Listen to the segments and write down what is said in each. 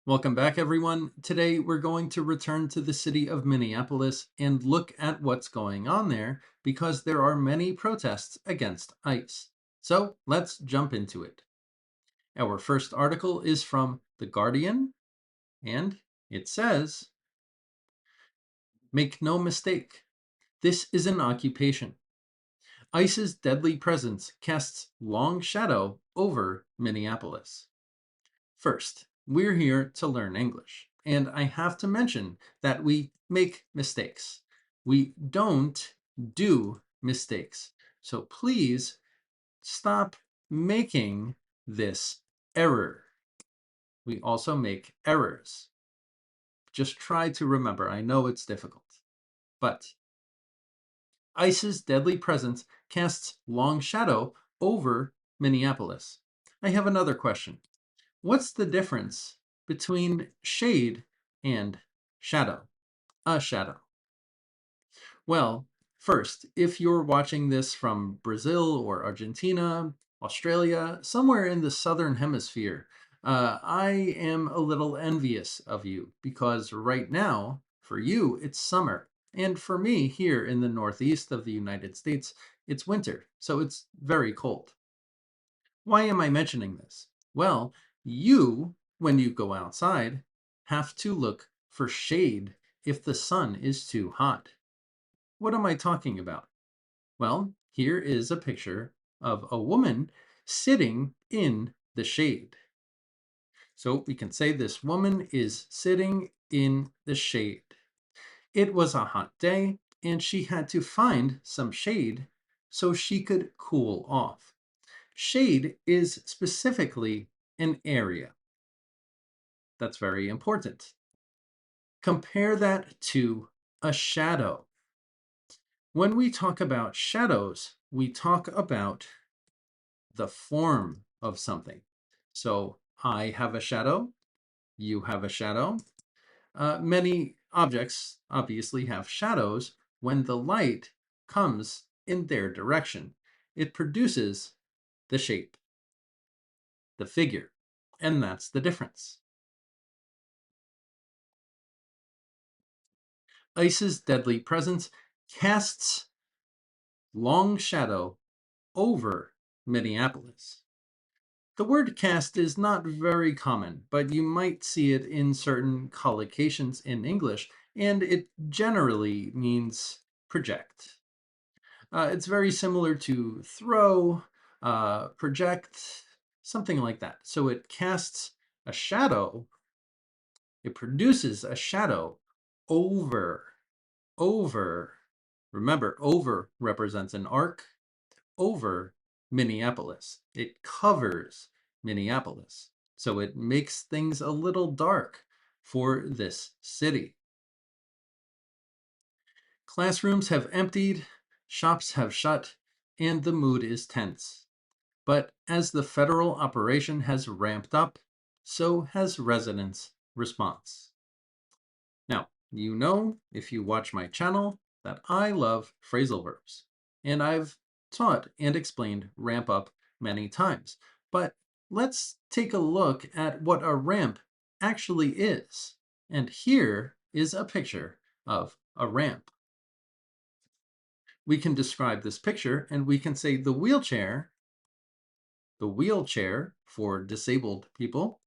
Welcome back, everyone. Today, we're going to return to the city of Minneapolis and look at what's going on there because there are many protests against ICE. So let's jump into it. Our first article is from The Guardian, and it says, "Make no mistake, this is an occupation. ICE's deadly presence casts long shadow over Minneapolis." First, we're here to learn English, and I have to mention that we make mistakes. We don't do mistakes. So please stop making this error. We also make errors. Just try to remember. I know it's difficult. But ICE's deadly presence casts long shadow over Minneapolis. I have another question. What's the difference between shade and shadow? A shadow. Well, first, if you're watching this from Brazil or Argentina, Australia, somewhere in the southern hemisphere, I am a little envious of you because right now, for you, it's summer. And for me, here in the northeast of the United States, it's winter, so it's very cold. Why am I mentioning this? Well, you, when you go outside, have to look for shade if the sun is too hot. What am I talking about? Well, here is a picture of a woman sitting in the shade. So we can say this woman is sitting in the shade. It was a hot day and she had to find some shade so she could cool off. Shade is specifically an area. That's very important. Compare that to a shadow. When we talk about shadows, we talk about the form of something. So I have a shadow, you have a shadow. Many objects obviously have shadows when the light comes in their direction. It produces the shape, the figure, and that's the difference. ICE's deadly presence casts long shadow over Minneapolis. The word cast is not very common, but you might see it in certain collocations in English, and it generally means project. It's very similar to throw, project, something like that. So it casts a shadow, it produces a shadow over, over. Remember, over represents an arc, over Minneapolis. It covers Minneapolis. So it makes things a little dark for this city. Classrooms have emptied, shops have shut, and the mood is tense. But as the federal operation has ramped up, so has residents' response. Now, you know, if you watch my channel, that I love phrasal verbs. And I've taught and explained ramp up many times. But let's take a look at what a ramp actually is. And here is a picture of a ramp. We can describe this picture and we can say the wheelchair for disabled people,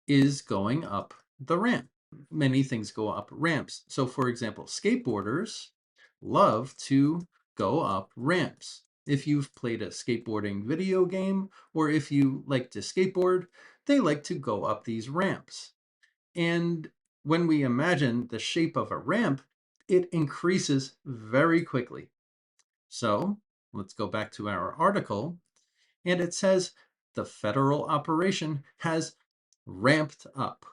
is going up the ramp. Many things go up ramps. So, for example, skateboarders love to go up ramps. If you've played a skateboarding video game or if you like to skateboard, they like to go up these ramps. And when we imagine the shape of a ramp, it increases very quickly. So let's go back to our article, and it says the federal operation has ramped up.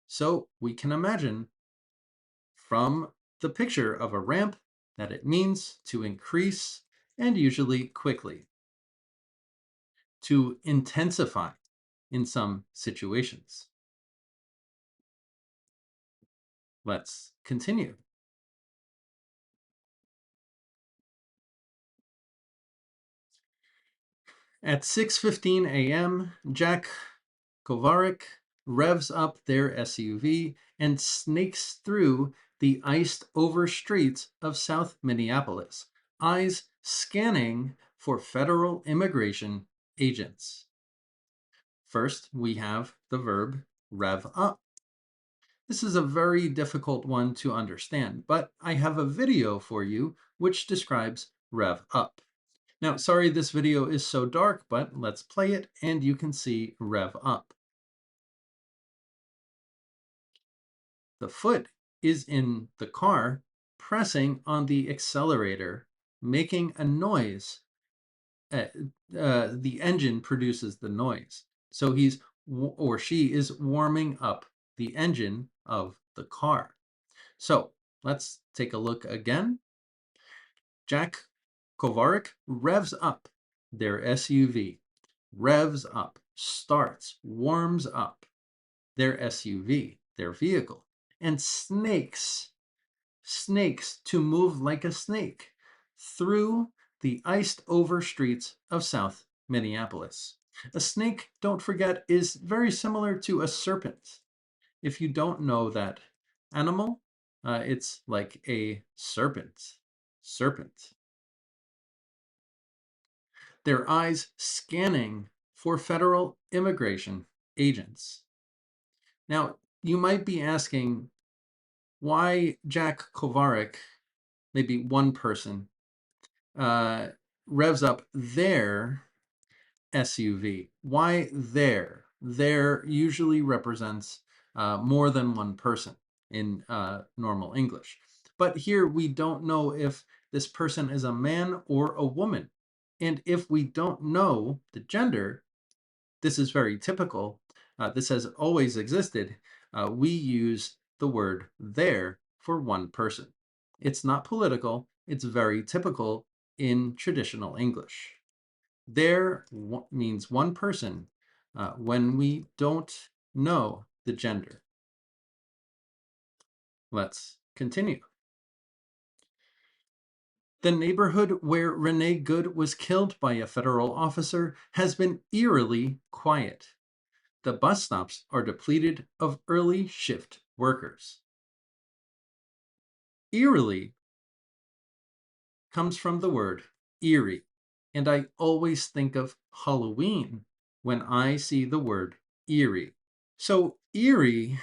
So we can imagine from the picture of a ramp that it means to increase and usually quickly, to intensify in some situations. Let's continue. At 6:15 a.m., Jack Kovarik revs up their SUV and snakes through the iced over streets of South Minneapolis, eyes scanning for federal immigration agents. First, we have the verb rev up. This is a very difficult one to understand, but I have a video for you which describes rev up. Now, sorry this video is so dark, but let's play it and you can see rev up. The foot is in the car pressing on the accelerator, making a noise. The engine produces the noise. So he's or she is warming up the engine of the car. So let's take a look again. Jack Kovarik revs up their SUV, revs up, starts, warms up their SUV, their vehicle, and snakes to move like a snake through the iced over streets of South Minneapolis. A snake, don't forget, is very similar to a serpent. If you don't know that animal, it's like a serpent. Serpent. Their eyes scanning for federal immigration agents. Now, you might be asking why Jack Kovarik, maybe one person, revs up their SUV. Why their? Their usually represents more than one person in normal English. But here we don't know if this person is a man or a woman. And if we don't know the gender, this is very typical. This has always existed. We use the word their for one person. It's not political. It's very typical in traditional English. There means one person when we don't know the gender. Let's continue. The neighborhood where Renee Good was killed by a federal officer has been eerily quiet. The bus stops are depleted of early shift workers. Eerily comes from the word eerie, and I always think of Halloween when I see the word eerie. So eerie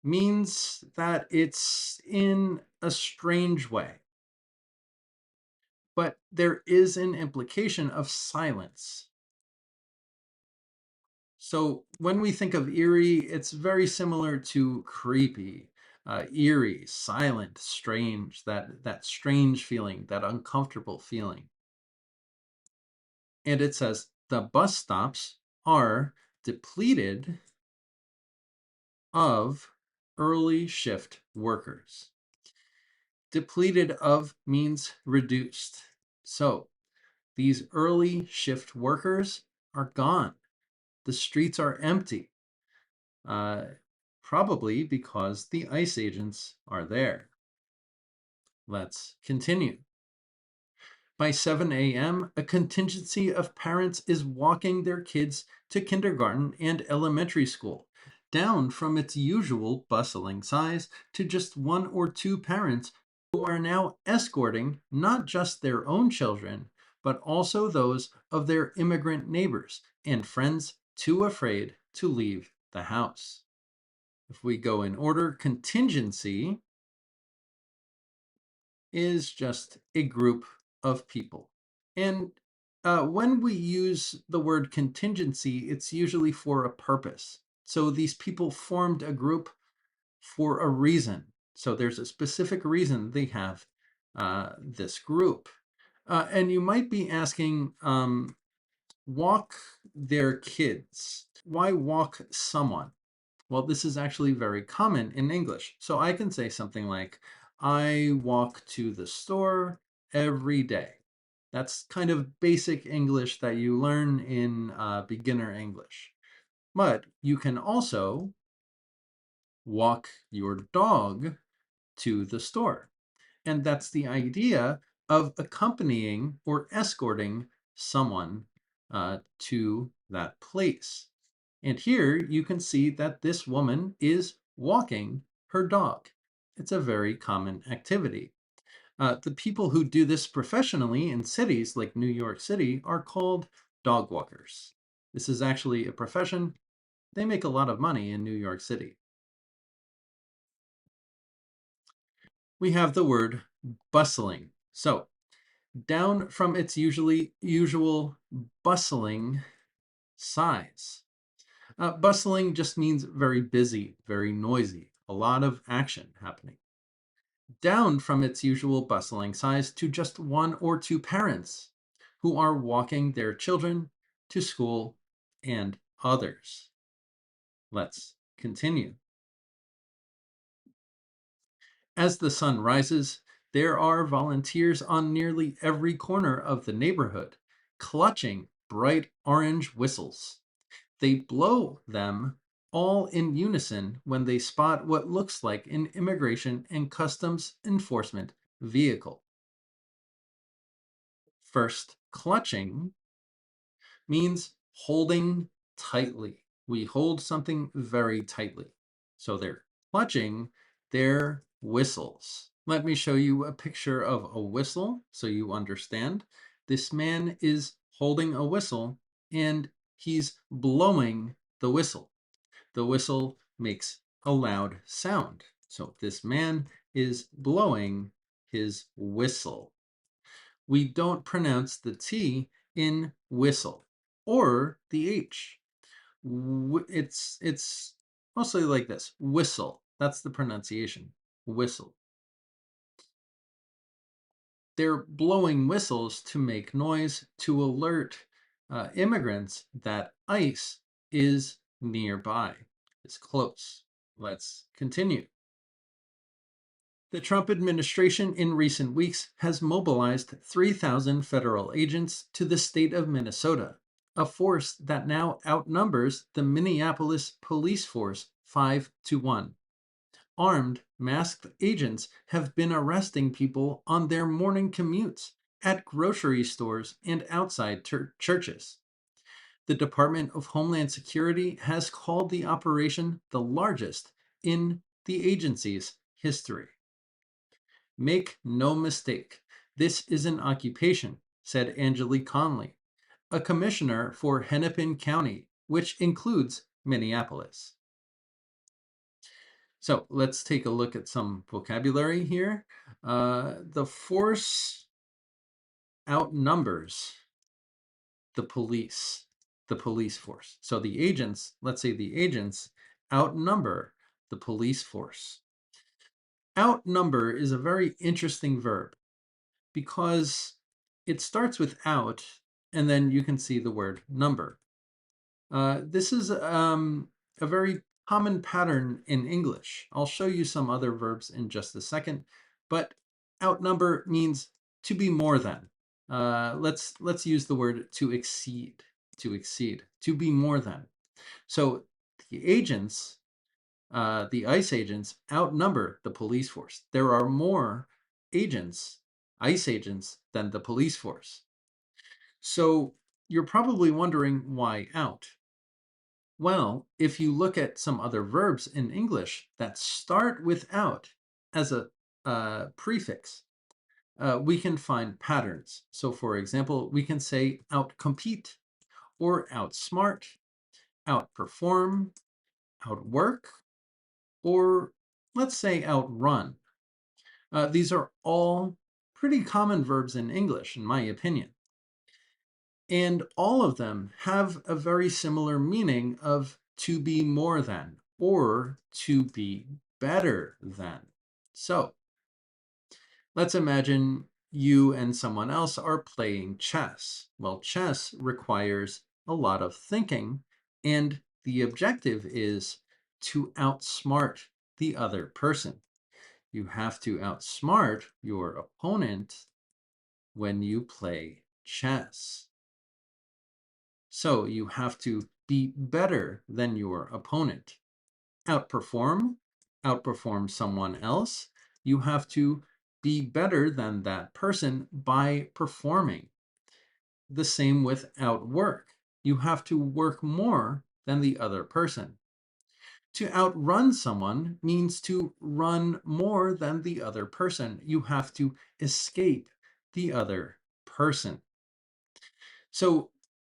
means that it's in a strange way, but there is an implication of silence. So when we think of eerie, it's very similar to creepy, eerie, silent, strange, that strange feeling, that uncomfortable feeling. And it says the bus stops are depleted of early shift workers. Depleted of means reduced. So these early shift workers are gone. The streets are empty, probably because the ICE agents are there. Let's continue. By 7 a.m., a contingency of parents is walking their kids to kindergarten and elementary school, down from its usual bustling size to just one or two parents who are now escorting not just their own children, but also those of their immigrant neighbors and friends too afraid to leave the house. If we go in order, contingency is just a group of people. And when we use the word contingency, it's usually for a purpose. So these people formed a group for a reason. So there's a specific reason they have this group. And you might be asking, walk their kids. Why walk someone? Well, this is actually very common in English. So I can say something like, I walk to the store every day. That's kind of basic English that you learn in beginner English. But you can also walk your dog to the store. And that's the idea of accompanying or escorting someone to that place. And here you can see that this woman is walking her dog. It's a very common activity. The people who do this professionally in cities like New York City are called dog walkers. This is actually a profession. They make a lot of money in New York City. We have the word bustling. So, down from its usual bustling size. Bustling just means very busy, very noisy, a lot of action happening. Down from its usual bustling size to just one or two parents who are walking their children to school and others. Let's continue. As the sun rises, there are volunteers on nearly every corner of the neighborhood, clutching bright orange whistles. They blow them all in unison when they spot what looks like an immigration and customs enforcement vehicle. First, clutching means holding tightly. We hold something very tightly. So they're clutching their whistles. Let me show you a picture of a whistle so you understand. This man is holding a whistle and he's blowing the whistle. The whistle makes a loud sound. So this man is blowing his whistle. We don't pronounce the T in whistle or the H. It's mostly like this. Whistle. That's the pronunciation. Whistle. They're blowing whistles to make noise to alert immigrants that ICE is nearby. It's close. Let's continue. The Trump administration in recent weeks has mobilized 3,000 federal agents to the state of Minnesota, a force that now outnumbers the Minneapolis police force 5-1. Armed, masked agents have been arresting people on their morning commutes, at grocery stores, and outside churches. The Department of Homeland Security has called the operation the largest in the agency's history. Make no mistake, this is an occupation, said Angelique Conley, a commissioner for Hennepin County, which includes Minneapolis. So let's take a look at some vocabulary here. The force outnumbers the police force. So the agents, let's say the agents outnumber the police force. Outnumber is a very interesting verb because it starts with out, and then you can see the word number. This is a very common pattern in English. I'll show you some other verbs in just a second, but outnumber means to be more than. Let's use the word to exceed, to be more than. So the agents, the ICE agents outnumber the police force. There are more agents, ICE agents, than the police force. So you're probably wondering why out. Well, if you look at some other verbs in English that start with out as a prefix, we can find patterns. So for example, we can say outcompete or outsmart, outperform, outwork, or let's say outrun. These are all pretty common verbs in English, in my opinion. And all of them have a very similar meaning of to be more than or to be better than. So let's imagine you and someone else are playing chess. Well, chess requires a lot of thinking, and the objective is to outsmart the other person. You have to outsmart your opponent when you play chess. So you have to be better than your opponent. Outperform someone else. You have to be better than that person by performing. The same with outwork. You have to work more than the other person. To outrun someone means to run more than the other person. You have to escape the other person. So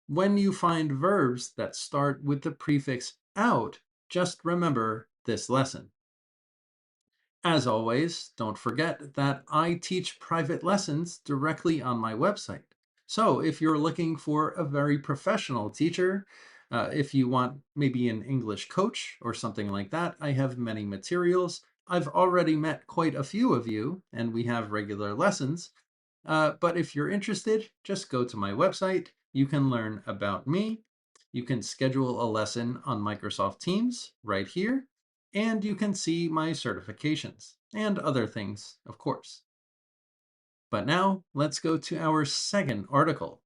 when you find verbs that start with the prefix out, just remember this lesson. As always, don't forget that I teach private lessons directly on my website. So if you're looking for a very professional teacher, if you want maybe an English coach or something like that, I have many materials. I've already met quite a few of you, and we have regular lessons. But if you're interested, just go to my website. You can learn about me. You can schedule a lesson on Microsoft Teams right here, and you can see my certifications and other things, of course. But now let's go to our second article.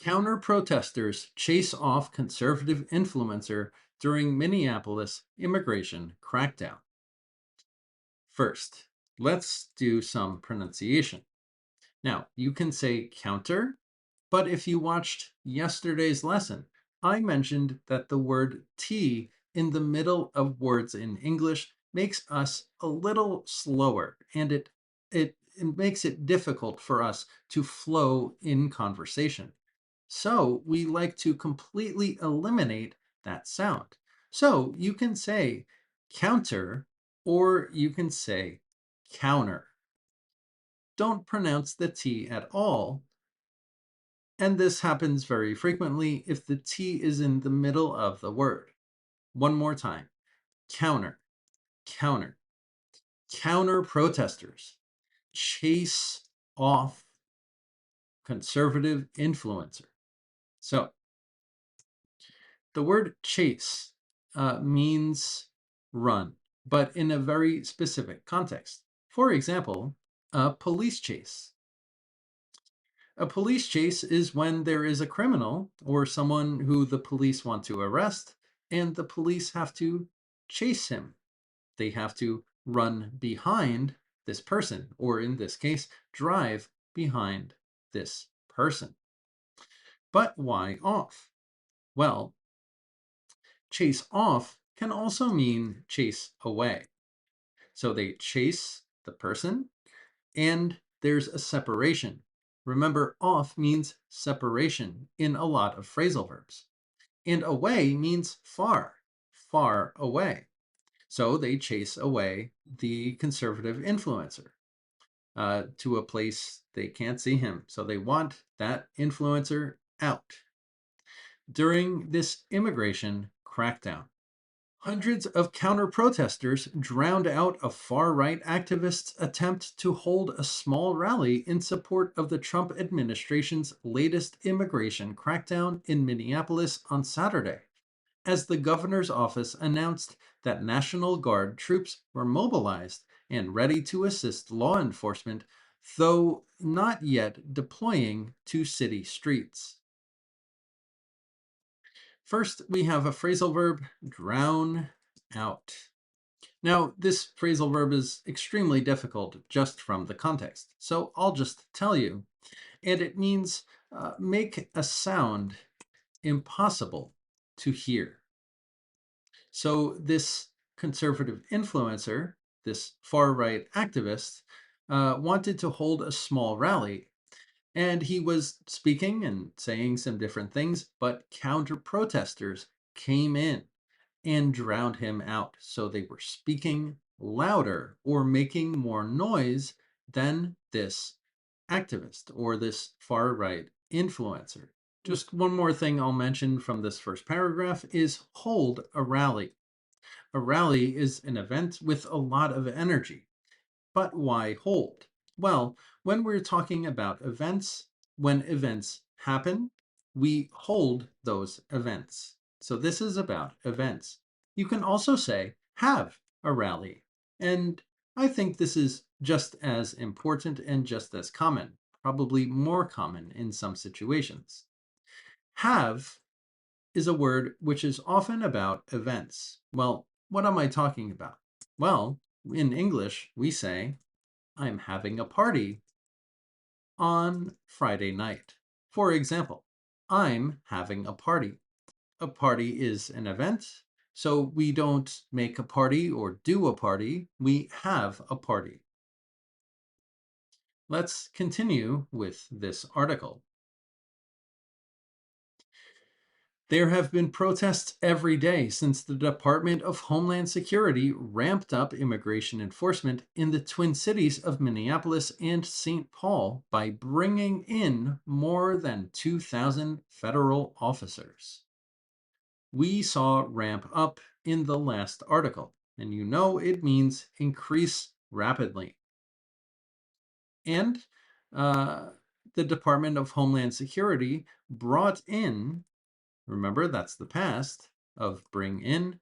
Counter protesters chase off conservative influencer during Minneapolis immigration crackdown. First, let's do some pronunciation. Now, you can say counter, but if you watched yesterday's lesson, I mentioned that the word T in the middle of words in English makes us a little slower, and it makes it difficult for us to flow in conversation. So we like to completely eliminate that sound. So you can say counter or you can say counter. Don't pronounce the T at all. And this happens very frequently if the T is in the middle of the word. One more time. Counter, counter. Counter protesters chase off conservative influencer. So the word chase means run, but in a very specific context. For example, a police chase. A police chase is when there is a criminal or someone who the police want to arrest, and the police have to chase him. They have to run behind this person, or in this case, drive behind this person. But why off? Well, chase off can also mean chase away. So they chase the person and there's a separation. Remember, off means separation in a lot of phrasal verbs. And away means far, far away. So they chase away the conservative influencer to a place they can't see him. So they want that influencer out. During this immigration crackdown, hundreds of counter-protesters drowned out a far-right activist's attempt to hold a small rally in support of the Trump administration's latest immigration crackdown in Minneapolis on Saturday, as the governor's office announced that National Guard troops were mobilized and ready to assist law enforcement, though not yet deploying to city streets. First, we have a phrasal verb, drown out. Now, this phrasal verb is extremely difficult just from the context, so I'll just tell you. And it means make a sound impossible to hear. So this conservative influencer, this far-right activist, wanted to hold a small rally. And he was speaking and saying some different things, but counter-protesters came in and drowned him out. So they were speaking louder or making more noise than this activist or this far-right influencer. Just one more thing I'll mention from this first paragraph is hold a rally. A rally is an event with a lot of energy. But why hold? Well, when we're talking about events, when events happen, we hold those events. So this is about events. You can also say have a rally. And I think this is just as important and just as common, probably more common in some situations. Have is a word which is often about events. Well, what am I talking about? Well, in English, we say, I'm having a party on Friday night. For example, I'm having a party. A party is an event, so we don't make a party or do a party, we have a party. Let's continue with this article. There have been protests every day since the Department of Homeland Security ramped up immigration enforcement in the Twin Cities of Minneapolis and St. Paul by bringing in more than 2,000 federal officers. We saw ramp up in the last article, and you know it means increase rapidly. And uh, the Department of Homeland Security brought in, remember that's the past of bring in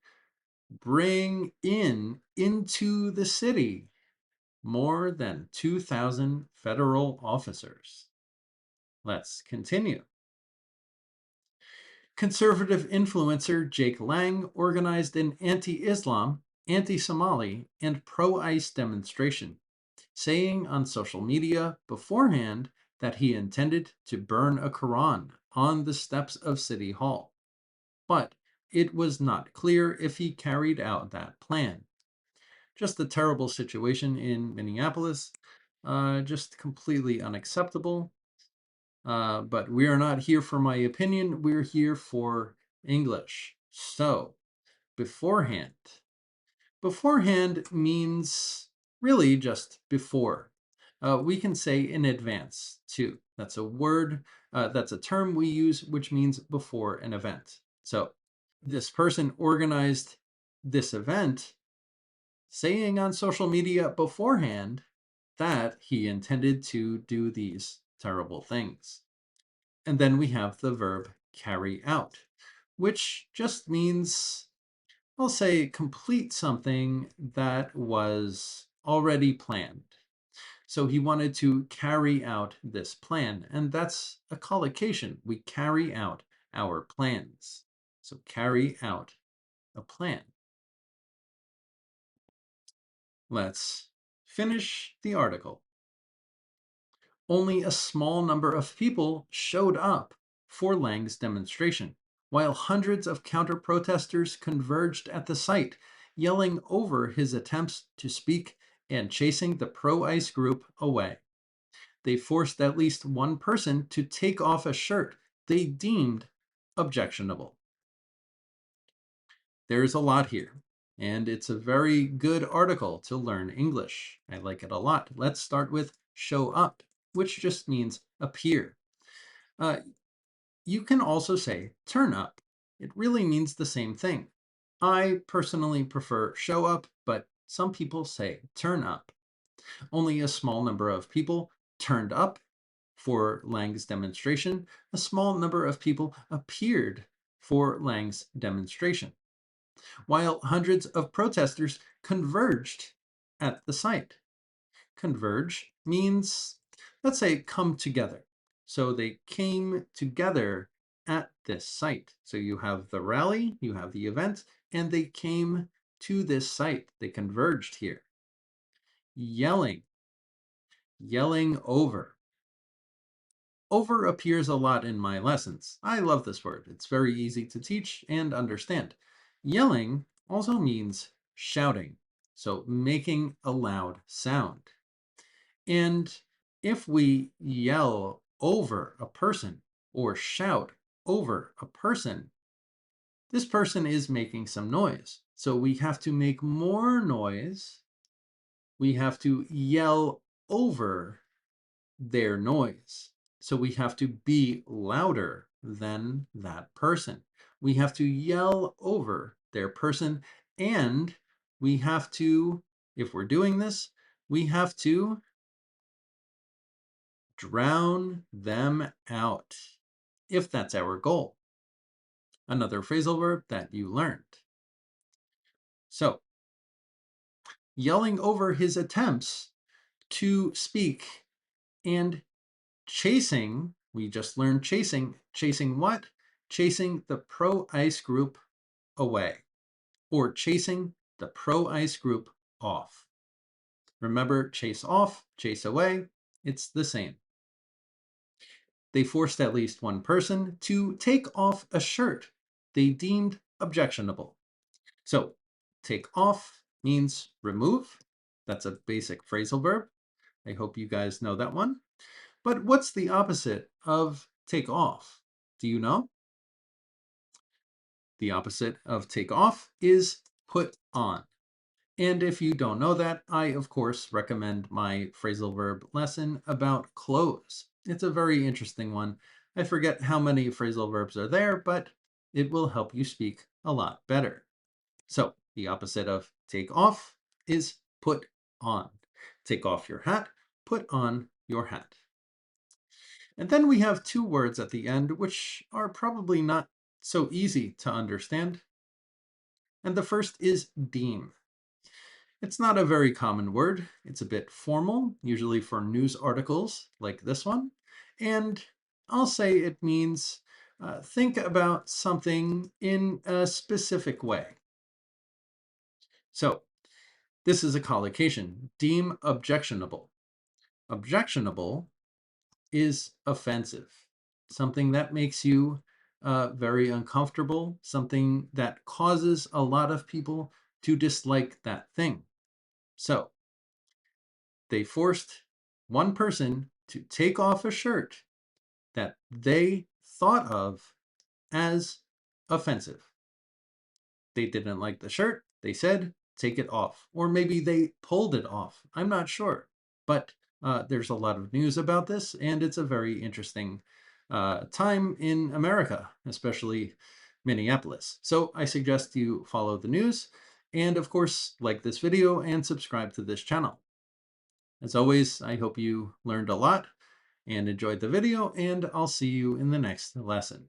into the city more than 2,000 federal officers. Let's continue. Conservative influencer Jake Lang organized an anti-Islam, anti-Somali, and pro-ICE demonstration, saying on social media beforehand that he intended to burn a Quran on the steps of City Hall. But it was not clear if he carried out that plan. Just a terrible situation in Minneapolis, just completely unacceptable. But we are not here for my opinion, we're here for English. So, beforehand. Beforehand means really just before. We can say in advance too. That's a word, that's a term we use which means before an event. So, this person organized this event saying on social media beforehand that he intended to do these terrible things. And then we have the verb carry out, which just means, I'll say, complete something that was already planned. So he wanted to carry out this plan, and that's a collocation. We carry out our plans. So carry out a plan. Let's finish the article. Only a small number of people showed up for Lang's demonstration, while hundreds of counter-protesters converged at the site, yelling over his attempts to speak and chasing the pro-ICE group away. They forced at least one person to take off a shirt they deemed objectionable. There's a lot here, and it's a very good article to learn English. I like it a lot. Let's start with show up, which just means appear. You can also say turn up. It really means the same thing. I personally prefer show up, but some people say turn up. Only a small number of people turned up for Lang's demonstration. A small number of people appeared for Lang's demonstration, while hundreds of protesters converged at the site. Converge means, let's say, come together. So they came together at this site. So you have the rally, you have the event, and they came to this site. They converged here. Yelling, yelling over. Over appears a lot in my lessons. I love this word. It's very easy to teach and understand. Yelling also means shouting, so making a loud sound. And if we yell over a person or shout over a person, this person is making some noise. So we have to make more noise. We have to yell over their noise. So we have to be louder than that person. We have to yell over their person, and we have to, if we're doing this, we have to drown them out, if that's our goal. Another phrasal verb that you learned. So, yelling over his attempts to speak and chasing, we just learned chasing. Chasing what? Chasing the pro-ICE group away, or chasing the pro-ICE group off. Remember, chase off, chase away, it's the same. They forced at least one person to take off a shirt they deemed objectionable. So, take off means remove. That's a basic phrasal verb. I hope you guys know that one. But what's the opposite of take off? Do you know? The opposite of take off is put on. And if you don't know that, I, of course, recommend my phrasal verb lesson about clothes. It's a very interesting one. I forget how many phrasal verbs are there, but it will help you speak a lot better. So, the opposite of take off is put on. Take off your hat, put on your hat. And then we have two words at the end, which are probably not so easy to understand. And the first is deem. It's not a very common word. It's a bit formal, usually for news articles like this one. And I'll say it means think about something in a specific way. So this is a collocation. Deem objectionable. Objectionable is offensive, something that makes you very uncomfortable, something that causes a lot of people to dislike that thing. So they forced one person to take off a shirt that they thought of as offensive. They didn't like the shirt. They said, take it off. Or maybe they pulled it off. I'm not sure. But there's a lot of news about this, and it's a very interesting time in America, especially Minneapolis. So I suggest you follow the news. And of course, like this video and subscribe to this channel. As always, I hope you learned a lot and enjoyed the video, and I'll see you in the next lesson.